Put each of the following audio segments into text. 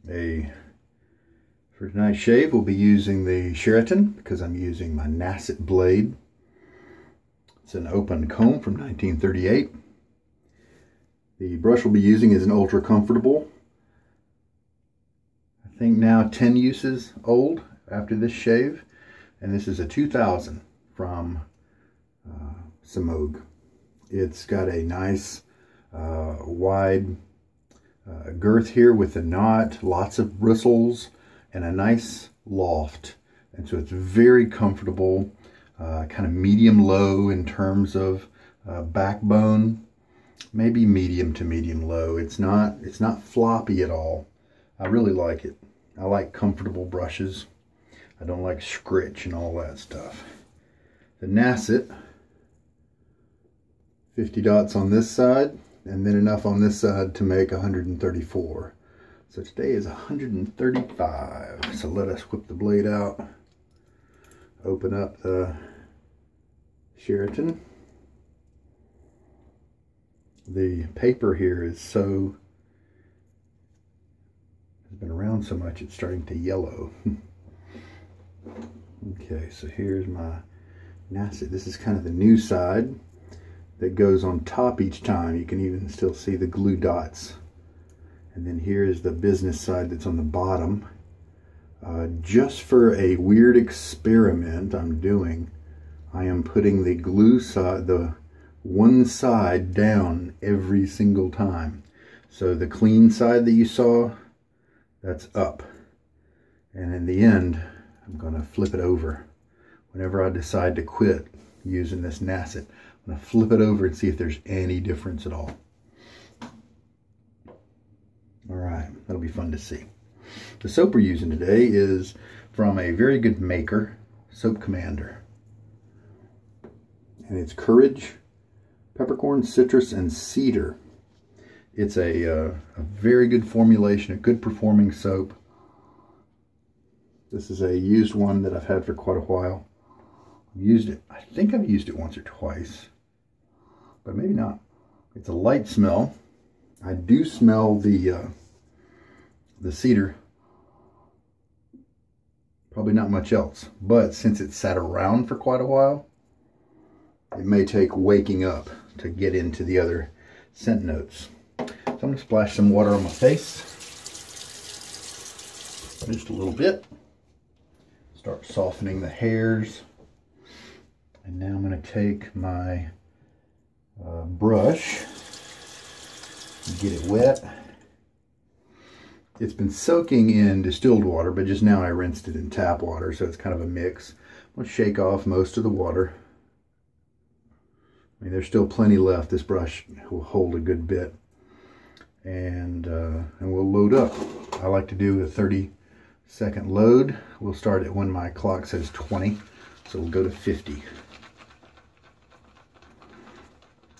For tonight's shave, we'll be using the Sheraton because I'm using my Nacet blade. It's an open comb from 1938. The brush we'll be using is an ultra comfortable. I think now 10 uses old after this shave. And this is a 2000 from Semogue. It's got a nice wide girth here with a knot, lots of bristles, and a nice loft. And so it's very comfortable, kind of medium-low in terms of backbone, maybe medium to medium-low. It's not floppy at all. I really like it. I like comfortable brushes. I don't like scritch and all that stuff. The Nacet, 50 dots on this side, and then enough on this side to make 134. So today is 135. So let us whip the blade out, open up the Sheraton. The paper here is has been around so much it's starting to yellow. Okay, so here's my Nacet. This is kind of the new side that goes on top each time. You can even still see the glue dots. And then here's the business side that's on the bottom. Just for a weird experiment I'm doing, I am putting the glue side, the one side down every single time. So the clean side that you saw, that's up. And in the end, I'm going to flip it over. Whenever I decide to quit using this Nacet, I'm going to flip it over and see if there's any difference at all. Alright, that'll be fun to see. The soap we're using today is from a very good maker, Soap Commander. And it's Courage, Peppercorn, Citrus, and Cedar. It's a very good formulation, a good performing soap. This is a used one that I've had for quite a while. I've used it, I think I've used it once or twice, but maybe not. It's a light smell. I do smell the cedar. Probably not much else, but since it's sat around for quite a while, it may take waking up to get into the other scent notes. So I'm going to splash some water on my face, just a little bit. Start softening the hairs. And now I'm going to take my brush and get it wet. It's been soaking in distilled water, but just now I rinsed it in tap water, so it's kind of a mix. I'm going to shake off most of the water. I mean, there's still plenty left. This brush will hold a good bit. And we'll load up. I like to do a 30-second load. We'll start it when my clock says 20, so we'll go to 50.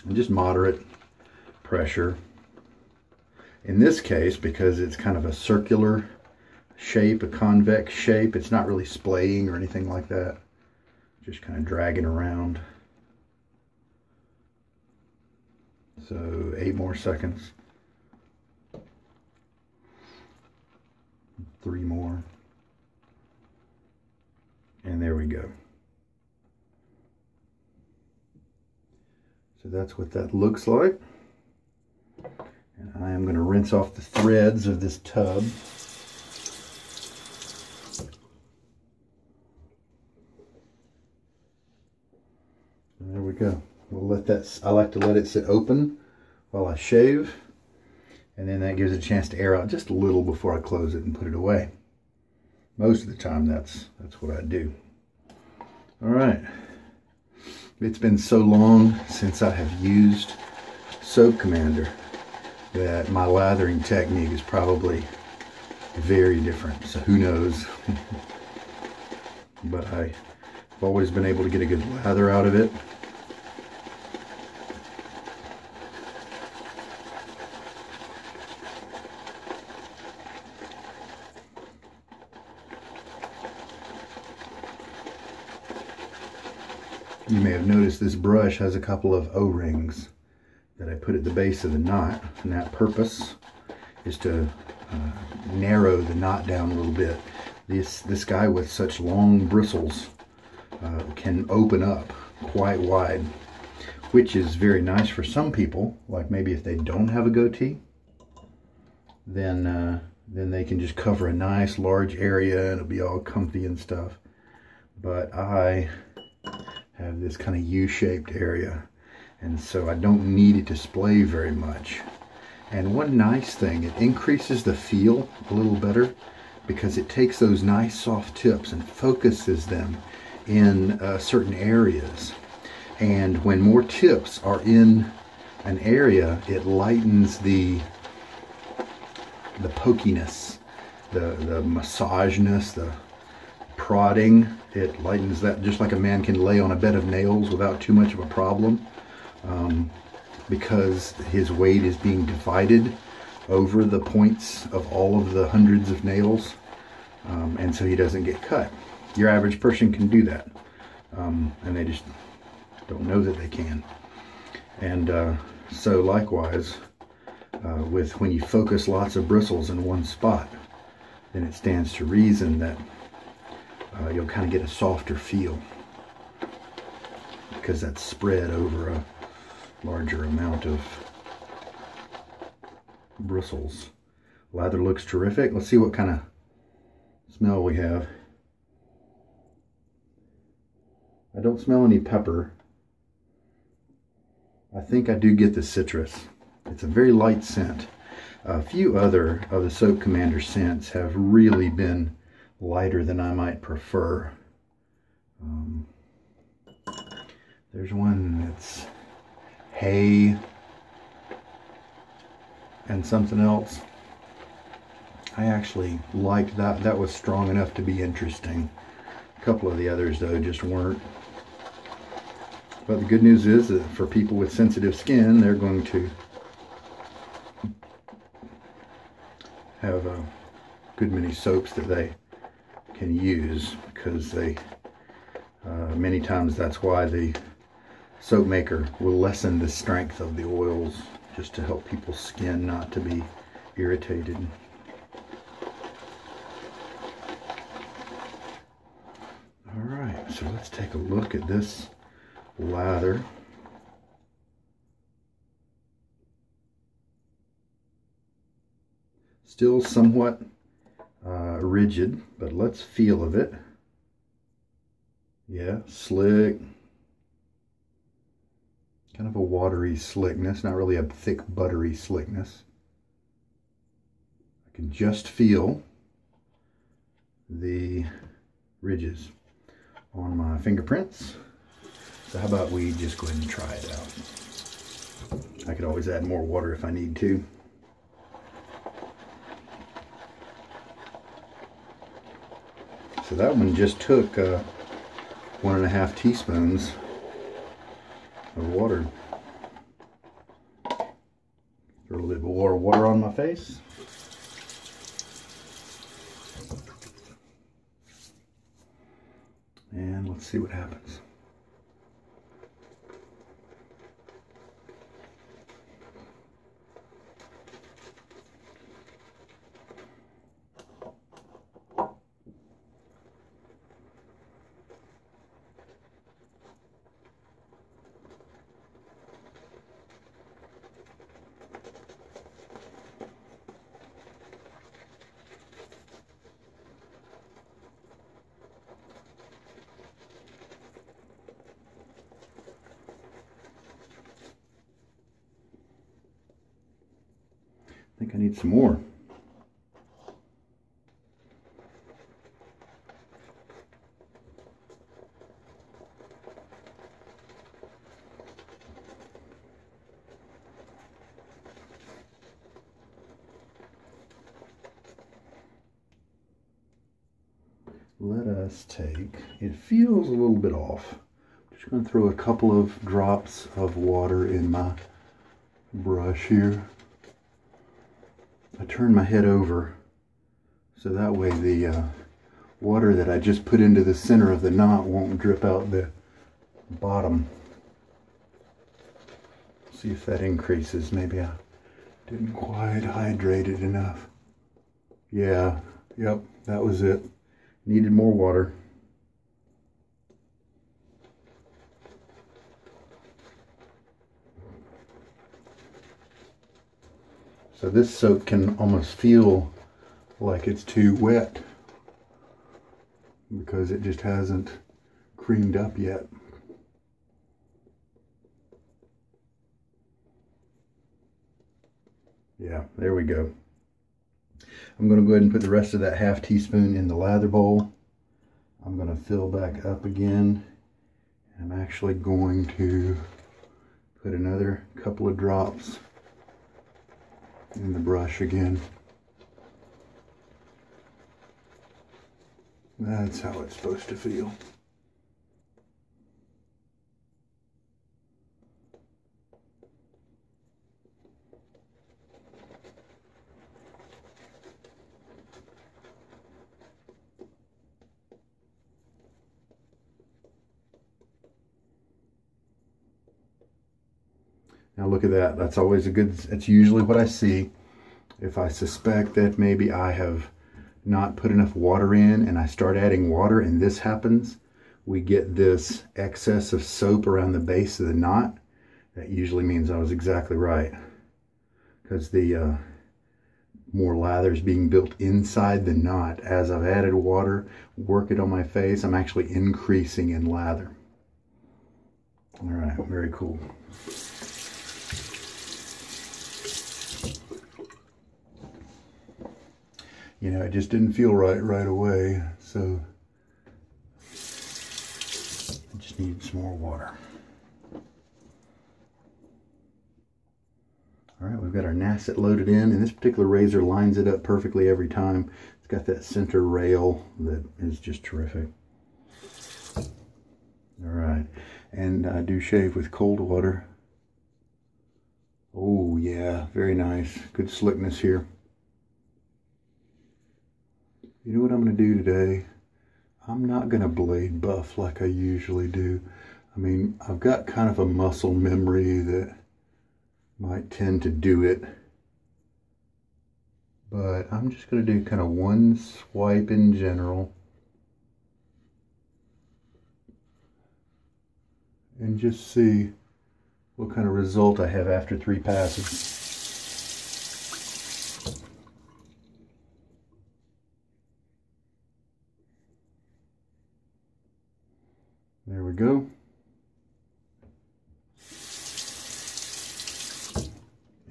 And just moderate pressure. In this case, because it's kind of a circular shape, a convex shape, it's not really splaying or anything like that. Just kind of dragging around. So 8 more seconds. 3 more. And there we go. So that's what that looks like. And I am going to rinse off the threads of this tub. And there we go. We'll let that, I like to let it sit open while I shave. And then that gives it a chance to air out just a little before I close it and put it away. Most of the time that's what I do. All right. It's been so long since I have used Soap Commander that my lathering technique is probably very different. So who knows? But I've always been able to get a good lather out of it. You may have noticed this brush has a couple of O-rings that I put at the base of the knot, and that purpose is to narrow the knot down a little bit. This guy with such long bristles can open up quite wide, which is very nice for some people, like maybe if they don't have a goatee, then they can just cover a nice large area and it'll be all comfy and stuff. But I have this kind of U-shaped area, and so I don't need it to splay very much. And one nice thing, it increases the feel a little better because it takes those nice soft tips and focuses them in certain areas. And when more tips are in an area, it lightens the pokiness, the massageness, the prodding. It lightens that, just like a man can lay on a bed of nails without too much of a problem, because his weight is being divided over the points of all of the hundreds of nails, and so he doesn't get cut. Your average person can do that, and they just don't know that they can. And so likewise, when you focus lots of bristles in one spot, then it stands to reason that you'll kind of get a softer feel because that's spread over a larger amount of bristles. Lather looks terrific. Let's see what kind of smell we have. I don't smell any pepper. I think I do get the citrus. It's a very light scent. A few other of the Soap Commander scents have really been lighter than I might prefer. There's one that's hay and something else. I actually liked that. That was strong enough to be interesting. A couple of the others, though, just weren't. But the good news is that for people with sensitive skin, they're going to have a good many soaps that they can use, because they many times that's why the soap maker will lessen the strength of the oils, just to help people's skin not to be irritated. Alright, so let's take a look at this lather. Still somewhat rigid, but let's feel of it. Yeah, slick. Kind of a watery slickness, not really a thick buttery slickness. I can just feel the ridges on my fingerprints. So how about we just go ahead and try it out. I could always add more water if I need to. So that one just took 1.5 teaspoons of water. Throw a little bit of water on my face. And let's see what happens. I think I need some more. Let us take, it feels a little bit off. I'm just going to throw a couple of drops of water in my brush here. I turn my head over so that way the water that I just put into the center of the knot won't drip out the bottom. See if that increases. Maybe I didn't quite hydrate it enough. Yeah, yep, that was it. Needed more water. So this soap can almost feel like it's too wet because it just hasn't creamed up yet. Yeah, there we go. I'm going to go ahead and put the rest of that ½ teaspoon in the lather bowl. I'm going to fill back up again. I'm actually going to put another couple of drops in the brush again. That's how it's supposed to feel. Now look at that. That's always a good, that's usually what I see. If I suspect that maybe I have not put enough water in and I start adding water and this happens, we get this excess of soap around the base of the knot. That usually means I was exactly right, because the more lather is being built inside the knot. As I've added water, work it on my face, I'm actually increasing in lather. All right, very cool. You know, it just didn't feel right away, so I just needed some more water. All right, we've got our Nacet loaded in, and this particular razor lines it up perfectly every time. It's got that center rail that is just terrific. All right, and I do shave with cold water. Oh yeah, very nice. Good slickness here. You know what I'm going to do today? I'm not going to blade buff like I usually do. I mean, I've got kind of a muscle memory that might tend to do it. But I'm just going to do kind of one swipe in general. And just see what kind of result I have after 3 passes. There we go.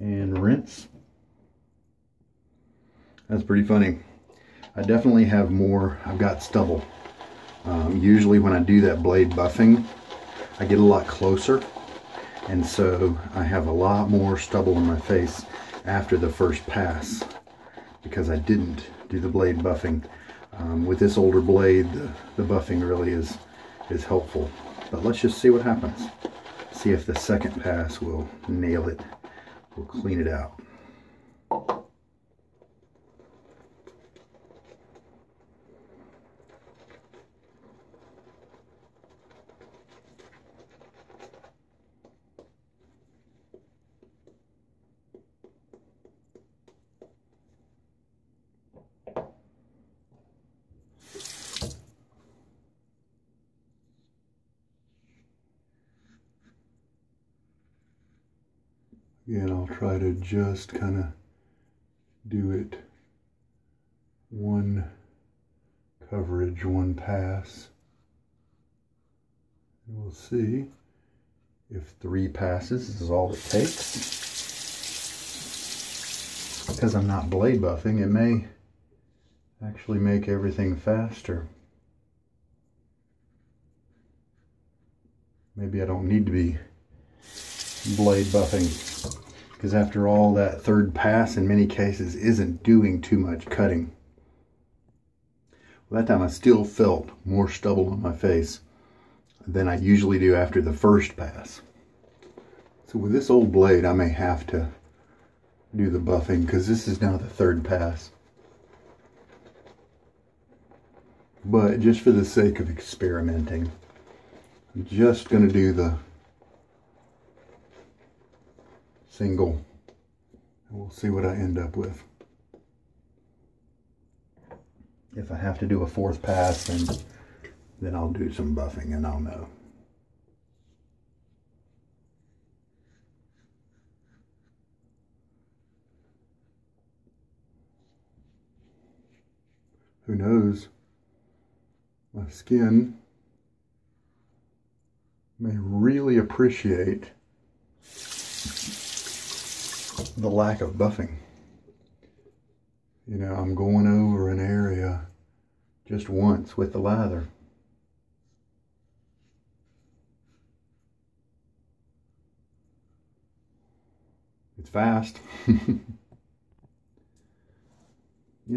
And rinse. That's pretty funny. I definitely have more, I've got stubble. Usually when I do that blade buffing, I get a lot closer. And so I have a lot more stubble on my face after the first pass because I didn't do the blade buffing. With this older blade, the buffing really is helpful. But let's just see what happens. See if the second pass will nail it. We'll clean it out. Again, I'll try to just kind of do it one coverage, one pass. And we'll see if 3 passes is all it takes. Because I'm not blade buffing, it may actually make everything faster. Maybe I don't need to be blade buffing, because after all, that 3rd pass in many cases isn't doing too much cutting. Well, that time I still felt more stubble on my face than I usually do after the 1st pass. So with this old blade, I may have to do the buffing because this is now the 3rd pass. But just for the sake of experimenting, I'm just going to do the single, and we'll see what I end up with. If I have to do a fourth pass, then I'll do some buffing and I'll know. Who knows? My skin may really appreciate the lack of buffing. You know, I'm going over an area just once with the lather. It's fast. Yeah,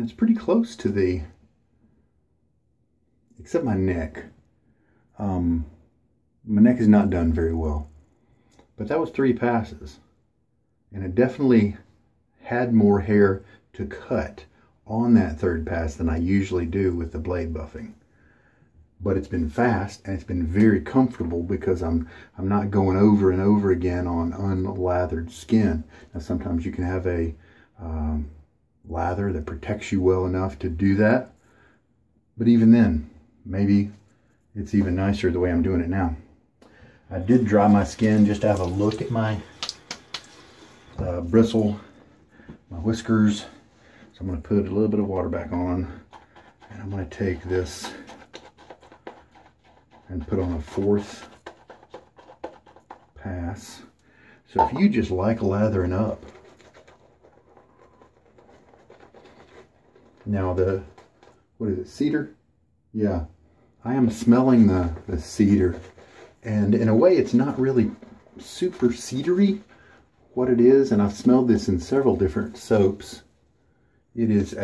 it's pretty close to the, except my neck. My neck is not done very well. But that was 3 passes. And it definitely had more hair to cut on that 3rd pass than I usually do with the blade buffing. But it's been fast and it's been very comfortable because I'm not going over and over again on unlathered skin. Now sometimes you can have a lather that protects you well enough to do that. But even then, maybe it's even nicer the way I'm doing it now. I did dry my skin just to have a look at my bristle, my whiskers. So I'm going to put a little bit of water back on, and I'm going to take this and put on a 4th pass. So if you just like lathering up, now what is it, cedar? Yeah, I am smelling the cedar, and in a way it's not really super cedary what it is, and I've smelled this in several different soaps. It is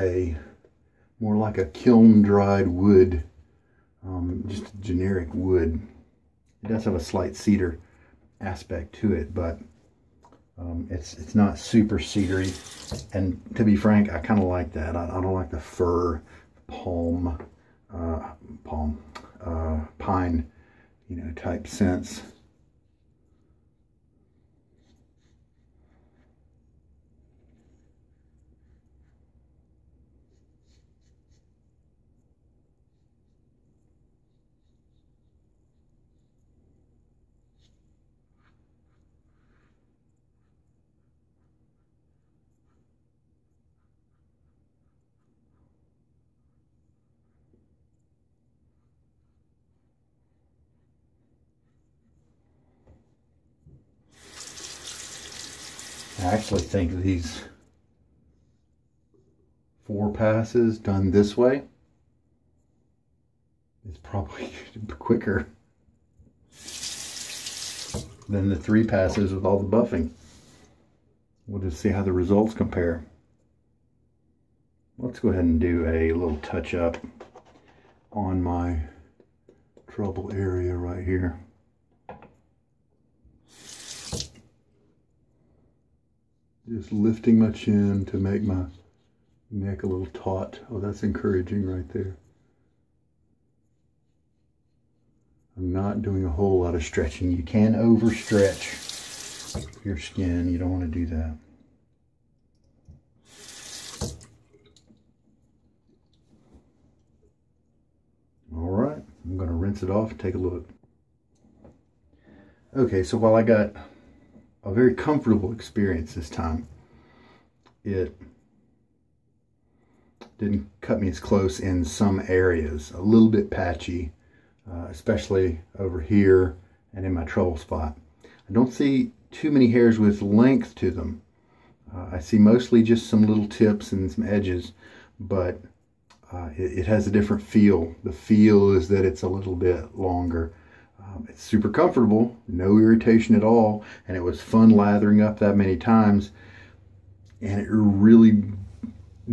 more like a kiln dried wood, just generic wood. It does have a slight cedar aspect to it, but it's not super cedary. And to be frank, I kind of like that. I don't like the fir, pine, you know, type scents. I actually think these 4 passes done this way is probably quicker than the 3 passes with all the buffing. We'll just see how the results compare. Let's go ahead and do a little touch up on my trouble area right here. Just lifting my chin to make my neck a little taut. Oh, that's encouraging right there. I'm not doing a whole lot of stretching. You can overstretch your skin. You don't want to do that. All right, I'm going to rinse it off and take a look. Okay, so while I got a very comfortable experience this time, it didn't cut me as close in some areas. A little bit patchy, especially over here and in my trouble spot. I don't see too many hairs with length to them. I see mostly just some little tips and some edges, but it has a different feel. The feel is that it's a little bit longer. It's super comfortable, no irritation at all, and it was fun lathering up that many times, and it really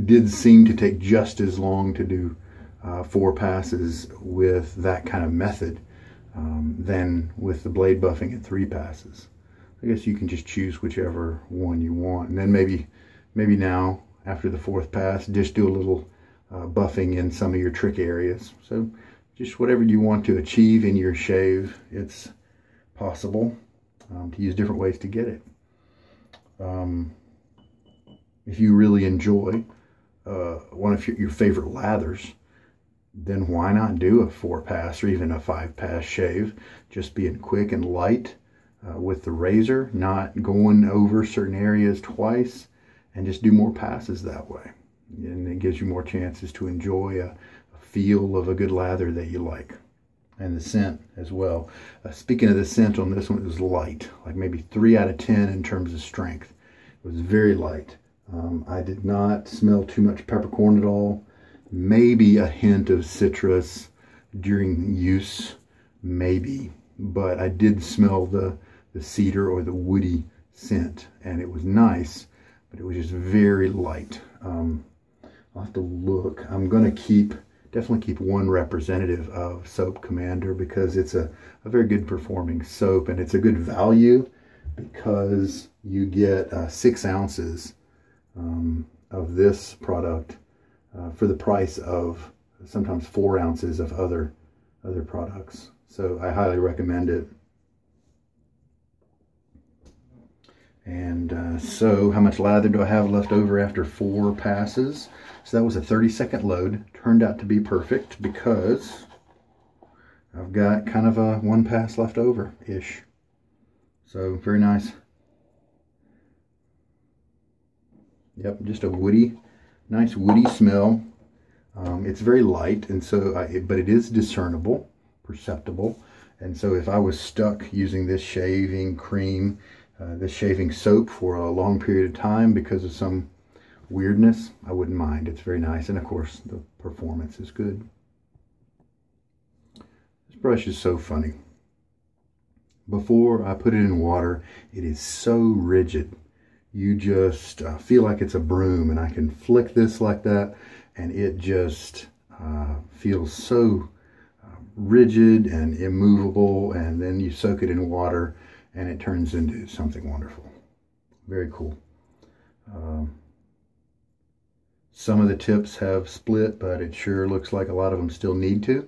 did seem to take just as long to do 4 passes with that kind of method than with the blade buffing at 3 passes. I guess you can just choose whichever one you want, and then maybe now after the 4th pass, just do a little buffing in some of your trick areas. So just whatever you want to achieve in your shave, it's possible to use different ways to get it. If you really enjoy one of your favorite lathers, then why not do a 4-pass or even a 5-pass shave? Just being quick and light with the razor, not going over certain areas twice, and just do more passes that way. And it gives you more chances to enjoy a feel of a good lather that you like. And the scent as well. Speaking of the scent on this one, it was light, like maybe 3 out of 10 in terms of strength. It was very light. I did not smell too much peppercorn at all. Maybe a hint of citrus during use, maybe. But I did smell the cedar or the woody scent, and it was nice, but it was just very light. I'll have to look. I'm going to definitely keep one representative of Soap Commander because it's a very good performing soap, and it's a good value because you get 6 ounces of this product for the price of sometimes 4 ounces of other products. So I highly recommend it. And so how much lather do I have left over after 4 passes? So that was a 30-second load. Turned out to be perfect because I've got kind of a 1 pass left over-ish. So very nice. Yep, just a nice woody smell. It's very light, and so but it is discernible, perceptible. And so if I was stuck using this shaving cream, this shaving soap for a long period of time because of some weirdness, I wouldn't mind. It's very nice, and of course the performance is good. This brush is so funny. Before I put it in water, it is so rigid. You just feel like it's a broom, and I can flick this like that, and it just feels so rigid and immovable, and then you soak it in water and it turns into something wonderful. Very cool. Some of the tips have split, but it sure looks like a lot of them still need to,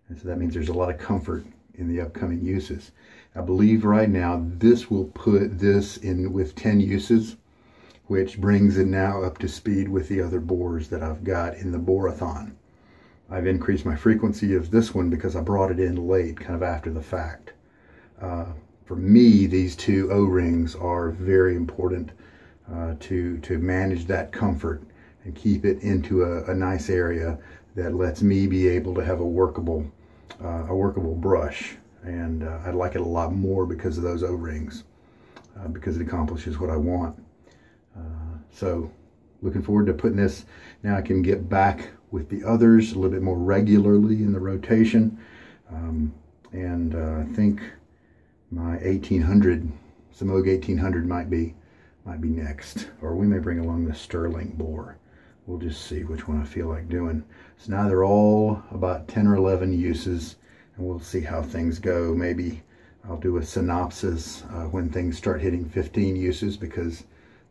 and so that means there's a lot of comfort in the upcoming uses. I believe right now this will put this in with 10 uses, which brings it now up to speed with the other Boars that I've got in the Boarathon. I've increased my frequency of this one because I brought it in late, kind of after the fact. For me, these 2 O-rings are very important to manage that comfort and keep it into a nice area that lets me be able to have a workable brush. And I like it a lot more because of those O-rings, because it accomplishes what I want. So looking forward to putting this. Now I can get back with the others a little bit more regularly in the rotation. And I think my 1800, Semogue 1800 might be next. Or we may bring along the Stirling Boar. We'll just see which one I feel like doing. So now they're all about 10 or 11 uses, and we'll see how things go. Maybe I'll do a synopsis when things start hitting 15 uses, because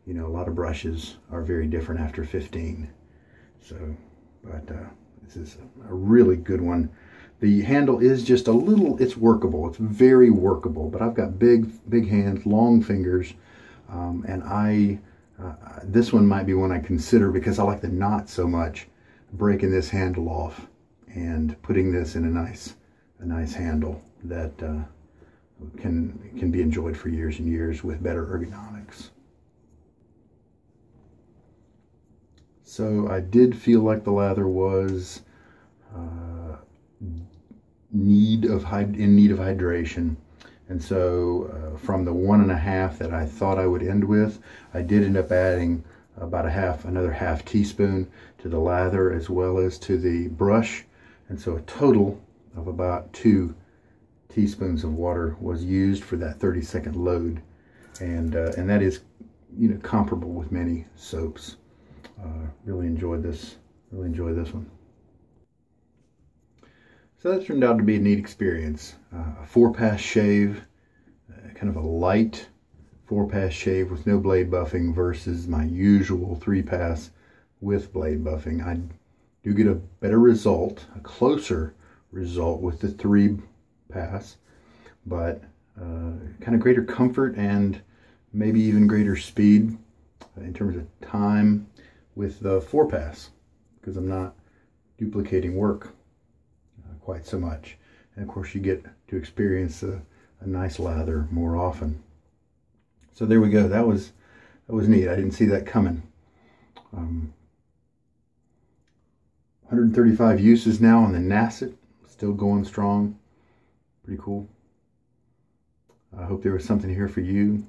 you know, a lot of brushes are very different after 15. So, but this is a really good one. The handle is just a little, it's workable. It's very workable, but I've got big hands, long fingers, and this one might be one I consider, because I like the knot so much, breaking this handle off and putting this in a nice handle that can be enjoyed for years and years with better ergonomics. So I did feel like the lather was in need of hydration, and so from the 1.5 that I thought I would end with, I did end up adding about another half teaspoon to the lather as well as to the brush, and so a total of about 2 teaspoons of water was used for that 30-second load, and that is, you know, comparable with many soaps. Really enjoyed this. Really enjoy this one. So that turned out to be a neat experience. A 4-pass shave, kind of a light 4-pass shave with no blade buffing versus my usual 3-pass with blade buffing. I do get a better result, a closer result with the 3-pass, but kind of greater comfort and maybe even greater speed in terms of time with the 4-pass, because I'm not duplicating work quite so much. And of course you get to experience a nice lather more often. So there we go. That was neat. I didn't see that coming. 135 uses now on the Nacet, still going strong. Pretty cool. I hope there was something here for you.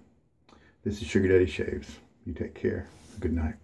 This is Sugar Daddy Shaves. You take care. Good night.